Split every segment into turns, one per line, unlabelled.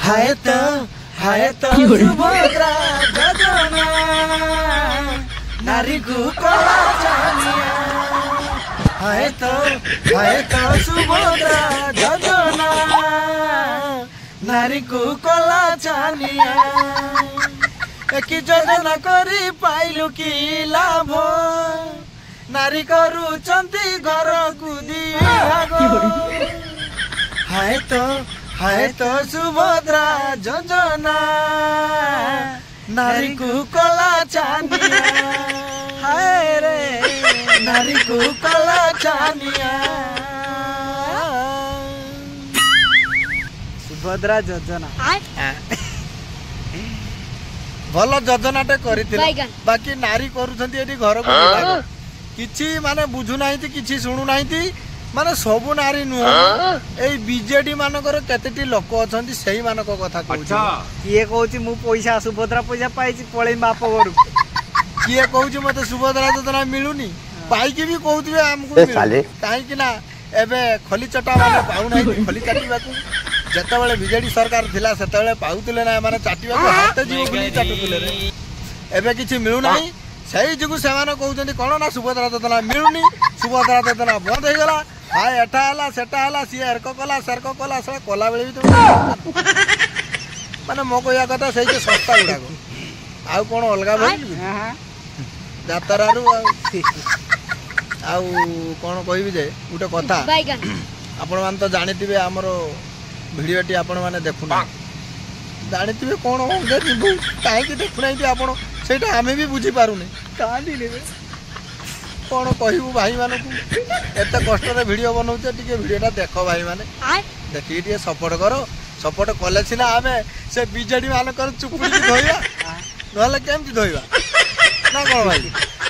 हाय तो सुभद्रा योजना नारी को कला चानिया। हाय तो सुभद्रा योजना नारी को कला चानिया। एक योजना करी पाइलु की लाभ नारी करुचंती घर को दी भाग। हाय तो सुभद्रा योजना नारी को कला चानिया। हाय रे नारी को कला चानिया। सुभद्रा योजना भल योजनाटे करथिले बाकी नारी करूछंती एठी घर को किछि माने बुझु नाहिती किछि सुनु नाहिती माने सबु नारी नुह ए बीजेडी मानकर केतेटी लोक अछंती सेही मानक कथा कहू।
किए कहूची मु पैसा सुभद्रा पैसा पाइछि पळै बाप घर
किए कहूची मते सुभद्रा योजना मिलुनी पाइकी भी कहउथिबे हमकु काहे कि ना एबे खली चटा माने पाउ नाही खली चाटिबा को जेतेबेले बीजेडी सरकार थिला सेतेबेले पाउतले ना माने चाटिबा को हाथ जीव बुली चाटुतले रे एबे किछि मिलु नाही सही जुगु सेमान कहउचंती कोन ना सुभद्रा योजना मिलुनी सुभद्रा योजना बंद हो गला। हाय एटा हला सेटा हला सी एरको कला सरको कला सला कोला बेले भी तो माने मो कहया कथा सही जे सस्ता गुडा को आउ कोन अलगा भइल जातरा रु आउ कोन कहबी जे उटे कथा आपण मान तो जानिथिबे हमरो भिडियोटी आपण माने देखुना जानिथिबे कोन होगे निबु काहे कि देखुनाई कि आपण सेटा हमें भी बुझी पारुने कांदी लेबे कोन कहबू भाई मानकू एते कष्ट रे वीडियो बनाउते टिके वीडियोटा देखो भाई माने देखि टिके सपोर्ट करो सपोर्ट कले सिना हमें से बीजेडी मानकर चुपुड़ी धोइबा नहले केमति धोइबा ना कोन भाई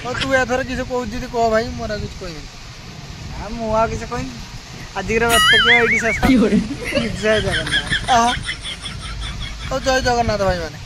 ओ तू एथर किसे कहू जदी कह भाई मोरा किछ कहनी
आ मुआ किसे कहनी आजिर बात के आईडी सस्ता जय जगन्नाथ
ओ जय जगन्नाथ भाई माने